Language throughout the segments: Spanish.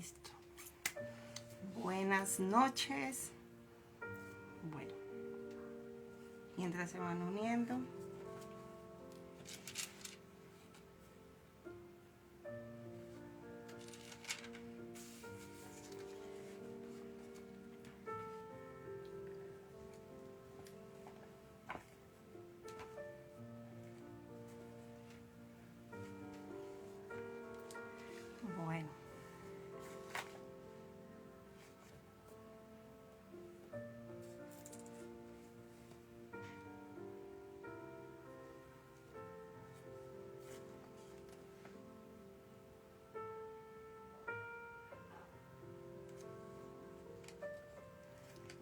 Listo. Buenas noches. Bueno, mientras se van uniendo. Bueno.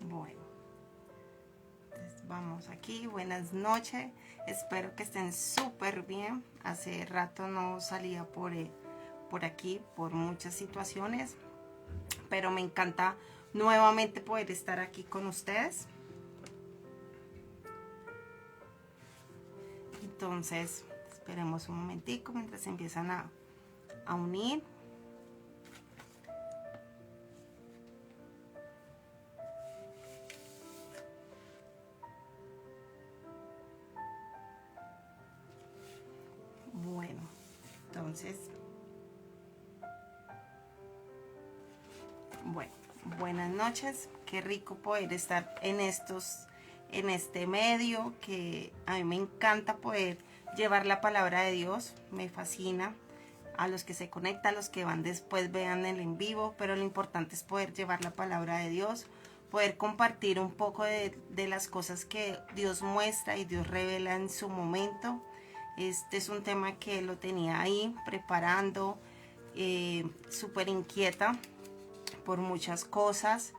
Bueno, entonces vamos aquí, buenas noches, espero que estén súper bien. Hace rato no salía por aquí por muchas situaciones, pero me encanta nuevamente poder estar aquí con ustedes. Entonces esperemos un momentico mientras se empiezan a unir. Bueno, entonces, bueno, buenas noches. Qué rico poder estar en este medio, que a mí me encanta poder llevar la palabra de Dios. Me fascina. A los que se conectan, a los que van después, vean el en vivo, pero lo importante es poder llevar la palabra de Dios, poder compartir un poco de las cosas que Dios muestra y Dios revela en su momento. Este es un tema que lo tenía ahí preparando, súper inquieta por muchas cosas,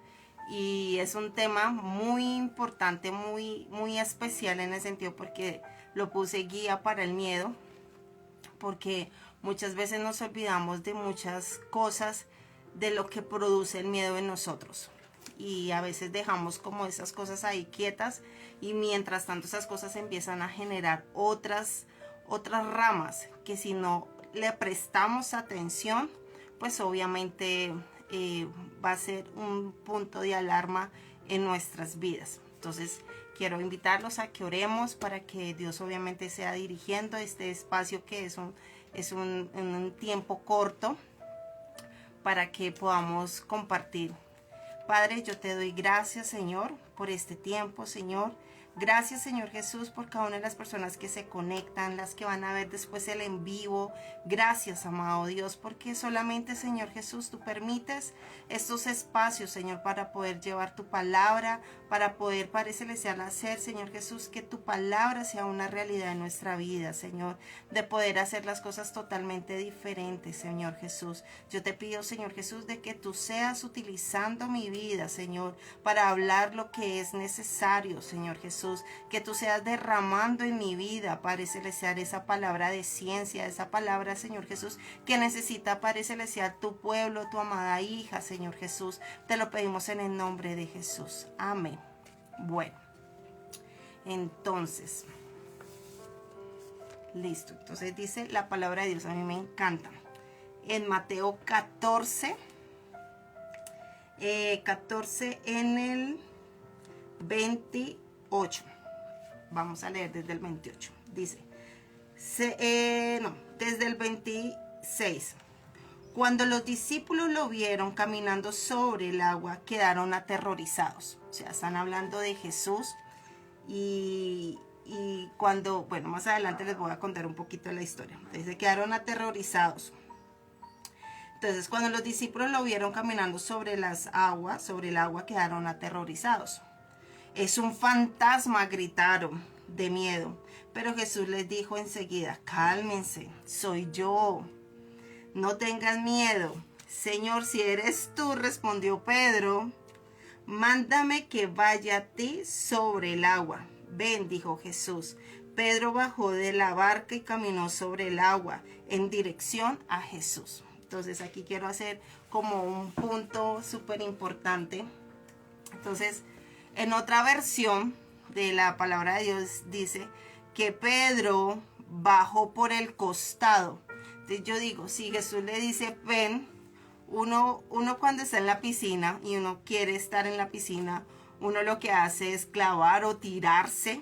y es un tema muy importante, muy especial en el sentido porque lo puse guía para el miedo, porque muchas veces nos olvidamos de muchas cosas de lo que produce el miedo en nosotros, y a veces dejamos como esas cosas ahí quietas, y mientras tanto esas cosas empiezan a generar otras ramas que si no le prestamos atención, pues obviamente va a ser un punto de alarma en nuestras vidas. Entonces quiero invitarlos a que oremos para que Dios obviamente sea dirigiendo este espacio, que es un tiempo corto, para que podamos compartir. Padre, yo te doy gracias, Señor, por este tiempo, Señor. Gracias, Señor Jesús, por cada una de las personas que se conectan, las que van a ver después el en vivo. Gracias, amado Dios, porque solamente, Señor Jesús, tú permites estos espacios, Señor, para poder llevar tu palabra, para poder, Padre Celestial, hacer, Señor Jesús, que tu palabra sea una realidad en nuestra vida, Señor, de poder hacer las cosas totalmente diferentes, Señor Jesús. Yo te pido, Señor Jesús, de que tú seas utilizando mi vida, Señor, para hablar lo que es necesario, Señor Jesús. Que tú seas derramando en mi vida, Padre Celestial, esa palabra de ciencia, esa palabra, Señor Jesús, que necesita, Padre Celestial, tu pueblo, tu amada hija, Señor Jesús. Te lo pedimos en el nombre de Jesús. Amén. Bueno, entonces, listo. Entonces dice la palabra de Dios, a mí me encanta. En Mateo 14, 14 en el 28. Vamos a leer desde el 28. Dice, desde el 26. Cuando los discípulos lo vieron caminando sobre el agua, quedaron aterrorizados. O sea, están hablando de Jesús. Y cuando, bueno, más adelante les voy a contar un poquito de la historia. Entonces, quedaron aterrorizados. Entonces, cuando los discípulos lo vieron caminando sobre el agua, quedaron aterrorizados. Es un fantasma, gritaron de miedo. Pero Jesús les dijo enseguida, cálmense, soy yo. No tengan miedo. Señor, si eres tú, respondió Pedro, mándame que vaya a ti sobre el agua. Ven, dijo Jesús. Pedro bajó de la barca y caminó sobre el agua en dirección a Jesús. Entonces aquí quiero hacer como un punto súper importante. Entonces, en otra versión de la palabra de Dios dice que Pedro bajó por el costado. Entonces yo digo, si Jesús le dice ven, Uno cuando está en la piscina y uno quiere estar en la piscina, uno lo que hace es clavar o tirarse.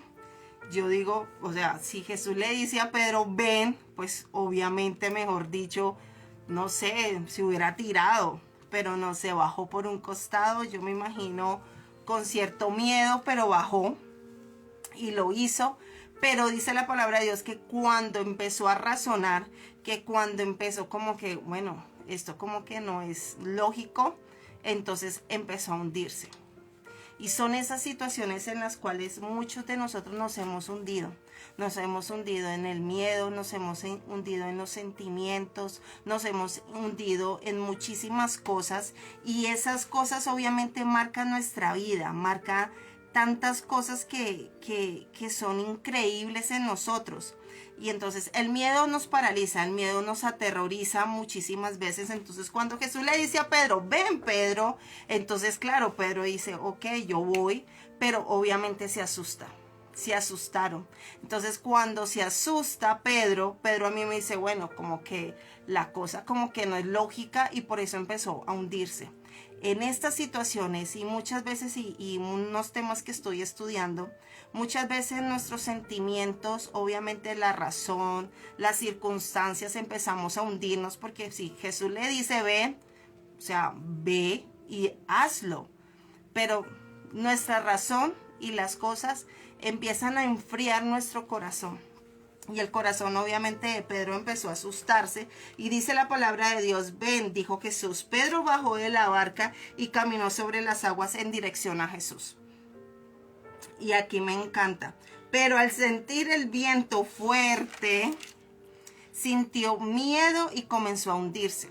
Yo digo, o sea, si Jesús le dice a Pedro, ven, pues obviamente, mejor dicho, no sé, se hubiera tirado, pero no, se bajó por un costado, yo me imagino con cierto miedo, pero bajó y lo hizo. Pero dice la palabra de Dios que cuando empezó a razonar, que cuando empezó como que, bueno, esto como que no es lógico, entonces empezó a hundirse. Y son esas situaciones en las cuales muchos de nosotros nos hemos hundido. Nos hemos hundido en el miedo, nos hemos hundido en los sentimientos, nos hemos hundido en muchísimas cosas. Y esas cosas obviamente marcan nuestra vida, marcan tantas cosas que son increíbles en nosotros. Y entonces el miedo nos paraliza, el miedo nos aterroriza muchísimas veces. Entonces cuando Jesús le dice a Pedro, ven Pedro, entonces claro, Pedro dice, ok, yo voy, pero obviamente se asusta. Se asustaron. Entonces cuando se asusta Pedro a mí me dice, bueno, como que la cosa como que no es lógica y por eso empezó a hundirse. En estas situaciones y muchas veces y unos temas que estoy estudiando, muchas veces nuestros sentimientos, obviamente la razón, las circunstancias, empezamos a hundirnos porque si Jesús le dice ve, o sea, ve y hazlo. Pero nuestra razón y las cosas empiezan a enfriar nuestro corazón. Y el corazón obviamente de Pedro empezó a asustarse y dice la palabra de Dios, ven, dijo Jesús. Pedro bajó de la barca y caminó sobre las aguas en dirección a Jesús. Y aquí me encanta. Pero al sentir el viento fuerte, sintió miedo y comenzó a hundirse.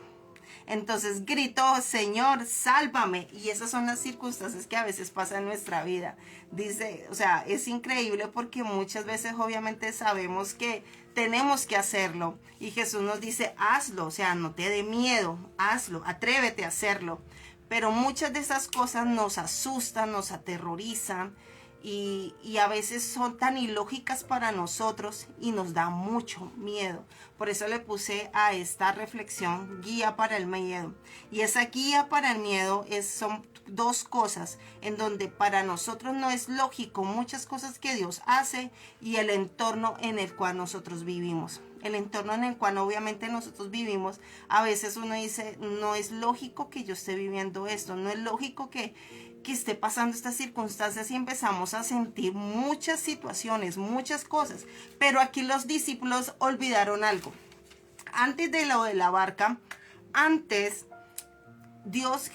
Entonces gritó, Señor, sálvame. Y esas son las circunstancias que a veces pasan en nuestra vida. Dice, o sea, es increíble porque muchas veces obviamente sabemos que tenemos que hacerlo. Y Jesús nos dice, hazlo, o sea, no te dé miedo, hazlo, atrévete a hacerlo. Pero muchas de esas cosas nos asustan, nos aterrorizan. Y a veces son tan ilógicas para nosotros y nos da mucho miedo. Por eso le puse a esta reflexión guía para el miedo. Y esa guía para el miedo son dos cosas en donde para nosotros no es lógico muchas cosas que Dios hace y el entorno en el cual nosotros vivimos. El entorno en el cual obviamente nosotros vivimos, a veces uno dice, no es lógico que yo esté viviendo esto, no es lógico que esté pasando estas circunstancias y empezamos a sentir muchas situaciones, muchas cosas. Pero aquí los discípulos olvidaron algo. Antes de lo de la barca, antes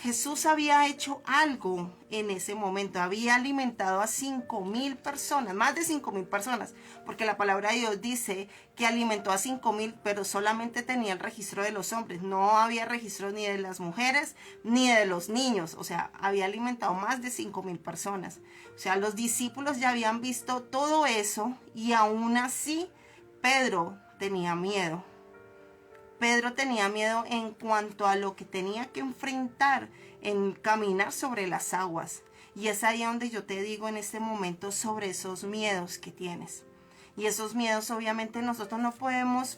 Jesús había hecho algo en ese momento. Había alimentado a 5,000 personas, más de 5,000 personas, porque la palabra de Dios dice que alimentó a 5,000, pero solamente tenía el registro de los hombres. No había registro ni de las mujeres ni de los niños. O sea, había alimentado más de 5,000 personas. O sea, los discípulos ya habían visto todo eso y aún así Pedro tenía miedo. Pedro tenía miedo en cuanto a lo que tenía que enfrentar en caminar sobre las aguas. Y es ahí donde yo te digo en este momento sobre esos miedos que tienes. Y esos miedos obviamente nosotros no podemos,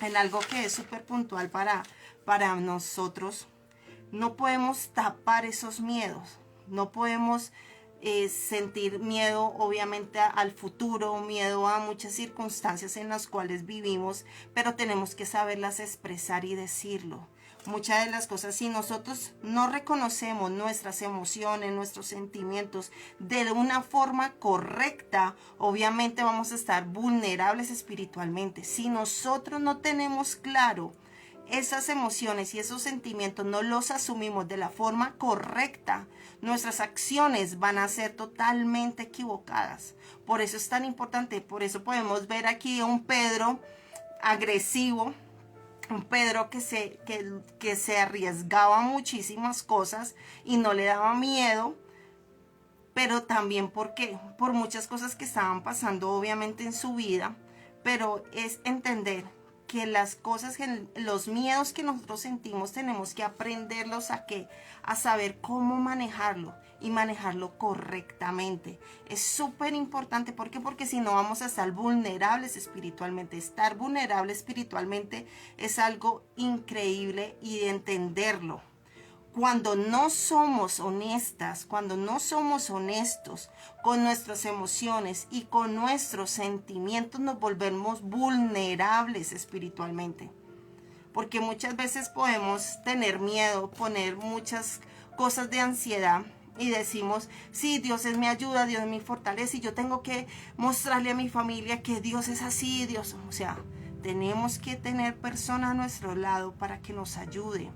en algo que es súper puntual para nosotros, no podemos tapar esos miedos. No podemos sentir miedo obviamente al futuro, miedo a muchas circunstancias en las cuales vivimos, pero tenemos que saberlas expresar y decirlo. Muchas de las cosas, si nosotros no reconocemos nuestras emociones, nuestros sentimientos de una forma correcta, obviamente vamos a estar vulnerables espiritualmente. Si nosotros no tenemos claro esas emociones y esos sentimientos, no los asumimos de la forma correcta, nuestras acciones van a ser totalmente equivocadas. Por eso es tan importante, por eso podemos ver aquí a un Pedro agresivo, un Pedro que se arriesgaba a muchísimas cosas y no le daba miedo, pero también porque por muchas cosas que estaban pasando obviamente en su vida, pero es entender que las cosas, los miedos que nosotros sentimos tenemos que aprenderlos a saber cómo manejarlo. y manejarlo correctamente. Es súper importante. ¿Por qué? Porque si no vamos a estar vulnerables espiritualmente. Estar vulnerable espiritualmente es algo increíble y de entenderlo. Cuando no somos honestas, cuando no somos honestos con nuestras emociones y con nuestros sentimientos, nos volvemos vulnerables espiritualmente. Porque muchas veces podemos tener miedo, poner muchas cosas de ansiedad y decimos, sí, Dios es mi ayuda, Dios es mi fortaleza y yo tengo que mostrarle a mi familia que Dios es así, Dios. O sea, tenemos que tener personas a nuestro lado para que nos ayude,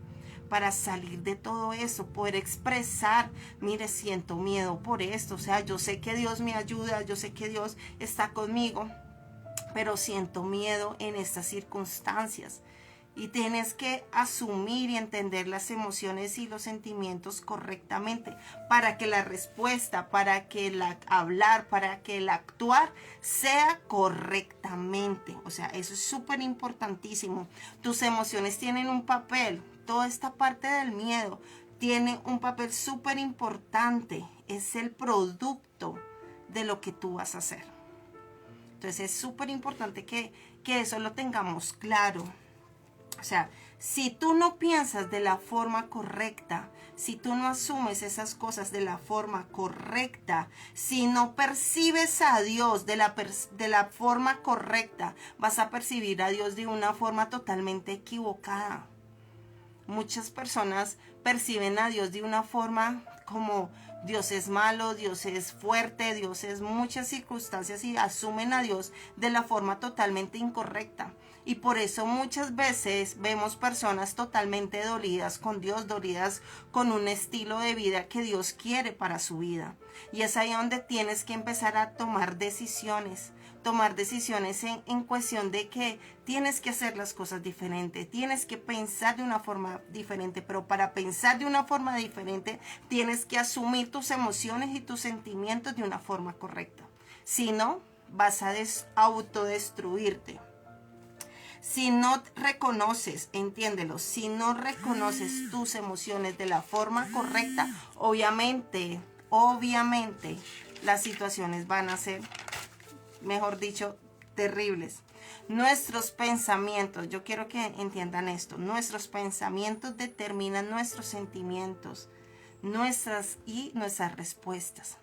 para salir de todo eso, poder expresar, mire, siento miedo por esto, o sea, yo sé que Dios me ayuda, yo sé que Dios está conmigo, pero siento miedo en estas circunstancias. Y tienes que asumir y entender las emociones y los sentimientos correctamente para que la respuesta, para que el hablar, para que el actuar sea correctamente. O sea, eso es súper importantísimo. Tus emociones tienen un papel. Toda esta parte del miedo tiene un papel súper importante. Es el producto de lo que tú vas a hacer. Entonces es súper importante que eso lo tengamos claro. O sea, si tú no piensas de la forma correcta, si tú no asumes esas cosas de la forma correcta, si no percibes a Dios de la forma correcta, vas a percibir a Dios de una forma totalmente equivocada. Muchas personas perciben a Dios de una forma como Dios es malo, Dios es fuerte, Dios es muchas circunstancias y asumen a Dios de la forma totalmente incorrecta. Y por eso muchas veces vemos personas totalmente dolidas con Dios, dolidas con un estilo de vida que Dios quiere para su vida. Y es ahí donde tienes que empezar a tomar decisiones en cuestión de que tienes que hacer las cosas diferentes, tienes que pensar de una forma diferente, pero para pensar de una forma diferente tienes que asumir tus emociones y tus sentimientos de una forma correcta. Si no, vas a autodestruirte. Si no reconoces, entiéndelo, si no reconoces tus emociones de la forma correcta, obviamente, las situaciones van a ser, mejor dicho, terribles. Nuestros pensamientos, yo quiero que entiendan esto, nuestros pensamientos determinan nuestros sentimientos, nuestras respuestas.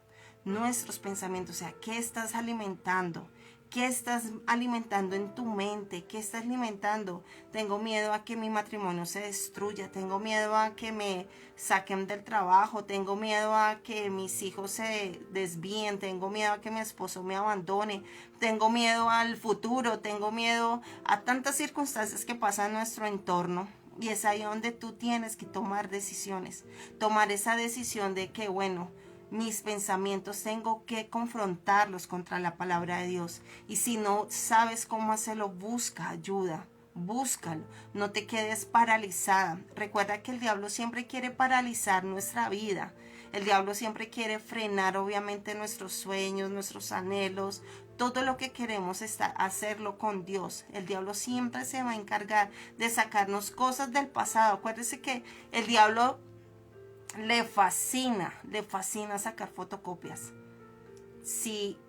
Nuestros pensamientos, o sea, ¿qué estás alimentando? ¿Qué estás alimentando en tu mente? ¿Qué estás alimentando? Tengo miedo a que mi matrimonio se destruya. Tengo miedo a que me saquen del trabajo. Tengo miedo a que mis hijos se desvíen. Tengo miedo a que mi esposo me abandone. Tengo miedo al futuro. Tengo miedo a tantas circunstancias que pasan en nuestro entorno. Y es ahí donde tú tienes que tomar decisiones. Tomar esa decisión de que, bueno, mis pensamientos tengo que confrontarlos contra la palabra de Dios. Y si no sabes cómo hacerlo, busca ayuda. Búscalo. No te quedes paralizada. Recuerda que el diablo siempre quiere paralizar nuestra vida. El diablo siempre quiere frenar, obviamente, nuestros sueños, nuestros anhelos. Todo lo que queremos es hacerlo con Dios. El diablo siempre se va a encargar de sacarnos cosas del pasado. Acuérdese que el diablo le fascina sacar fotocopias. Si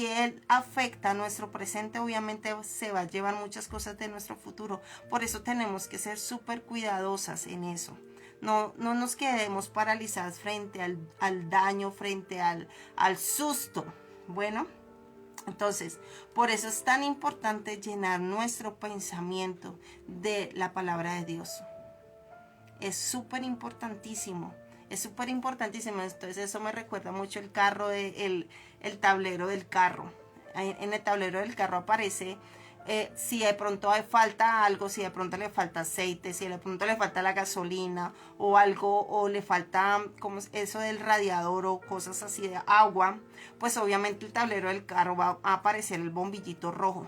él afecta a nuestro presente, obviamente se va a llevar muchas cosas de nuestro futuro. Por eso tenemos que ser súper cuidadosas en eso. No nos quedemos paralizadas frente al daño, frente al susto. Bueno, entonces, por eso es tan importante llenar nuestro pensamiento de la palabra de Dios. Es súper importantísimo. Entonces eso me recuerda mucho el carro, el tablero del carro. En el tablero del carro aparece si de pronto falta algo, si de pronto le falta aceite, si de pronto le falta la gasolina o algo, o le falta como eso del radiador o cosas así de agua, pues obviamente el tablero del carro va a aparecer el bombillito rojo.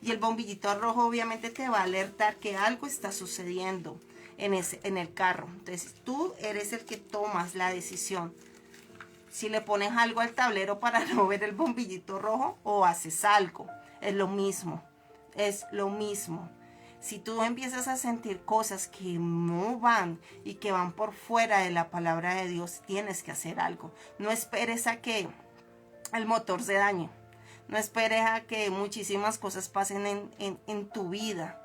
Y el bombillito rojo obviamente te va a alertar que algo está sucediendo en el carro. Entonces tú eres el que tomas la decisión. Si le pones algo al tablero para no ver el bombillito rojo o haces algo, es lo mismo. Si tú empiezas a sentir cosas que no van y que van por fuera de la palabra de Dios, tienes que hacer algo. No esperes a que el motor se dañe. No esperes a que muchísimas cosas pasen en tu vida.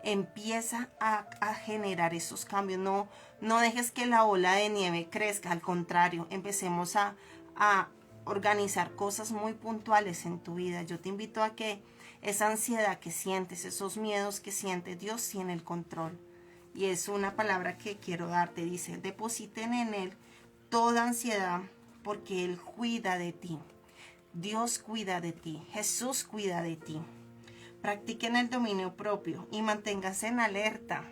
Empieza a generar esos cambios. No dejes que la ola de nieve crezca. Al contrario, empecemos a organizar cosas muy puntuales en tu vida. Yo te invito a que esa ansiedad que sientes, esos miedos que sientes, Dios tiene el control. Y es una palabra que quiero darte. Dice, depositen en Él toda ansiedad porque Él cuida de ti. Dios cuida de ti. Jesús cuida de ti. Practiquen el dominio propio y manténganse en alerta.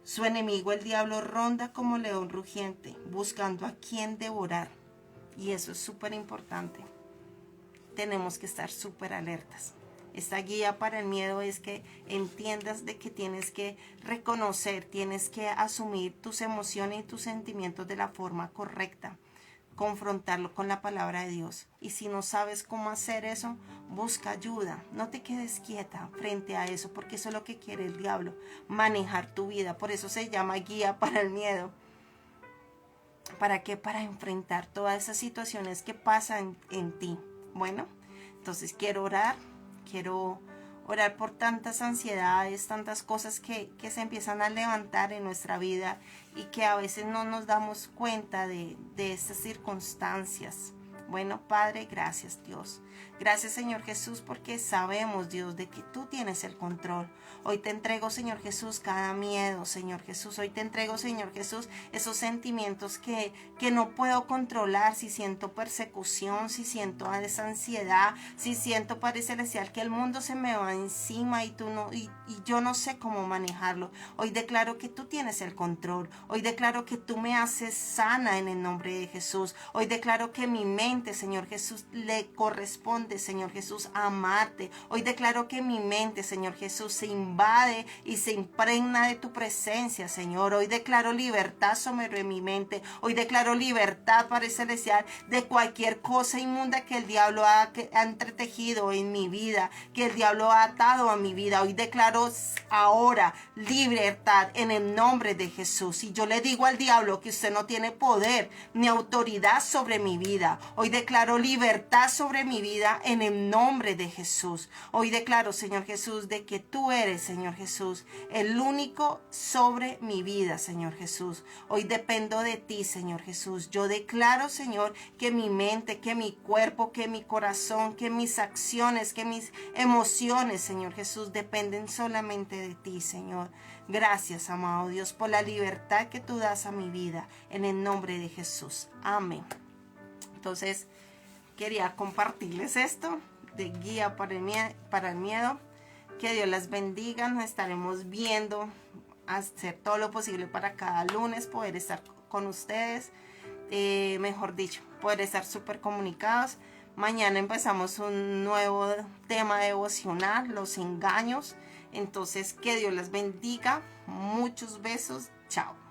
Su enemigo, el diablo, ronda como león rugiente, buscando a quien devorar. Y eso es súper importante. Tenemos que estar súper alertas. Esta guía para el miedo es que entiendas de que tienes que reconocer, tienes que asumir tus emociones y tus sentimientos de la forma correcta. Confrontarlo con la palabra de Dios. Y si no sabes cómo hacer eso, busca ayuda. No te quedes quieta frente a eso, porque eso es lo que quiere el diablo, manejar tu vida. Por eso se llama guía para el miedo. ¿Para qué? Para enfrentar todas esas situaciones que pasan en ti. Bueno, entonces quiero orar por tantas ansiedades, tantas cosas que se empiezan a levantar en nuestra vida y que a veces no nos damos cuenta de estas circunstancias. Bueno, Padre, gracias Dios. Gracias Señor Jesús porque sabemos Dios de que tú tienes el control. Hoy te entrego Señor Jesús cada miedo Señor Jesús. Hoy te entrego Señor Jesús esos sentimientos que no puedo controlar. Si siento persecución, si siento esa ansiedad, si siento Padre Celestial que el mundo se me va encima y yo no sé cómo manejarlo. Hoy declaro que tú tienes el control. Hoy declaro que tú me haces sana en el nombre de Jesús. Hoy declaro que mi mente Señor Jesús le corresponde Señor Jesús amarte. Hoy declaro que mi mente Señor Jesús se invade y se impregna de tu presencia Señor. Hoy declaro libertad sobre mi mente. Hoy declaro libertad Padre Celestial de cualquier cosa inmunda que el diablo ha entretejido en mi vida, que el diablo ha atado a mi vida. Hoy declaro ahora libertad en el nombre de Jesús. Y yo le digo al diablo que usted no tiene poder ni autoridad sobre mi vida. Hoy declaro libertad sobre mi vida en el nombre de Jesús. Hoy declaro, Señor Jesús, de que tú eres, Señor Jesús, el único sobre mi vida, Señor Jesús. Hoy dependo de ti, Señor Jesús. Yo declaro, Señor, que mi mente, que mi cuerpo, que mi corazón, que mis acciones, que mis emociones, Señor Jesús, dependen solamente de ti, Señor. Gracias, amado Dios, por la libertad que tú das a mi vida, en el nombre de Jesús. Amén. Entonces, quería compartirles esto de guía para el miedo. Que Dios las bendiga. Nos estaremos viendo, hacer todo lo posible para cada lunes poder estar con ustedes. Mejor dicho, poder estar súper comunicados. Mañana empezamos un nuevo tema devocional, los engaños. Entonces, que Dios las bendiga. Muchos besos. Chao.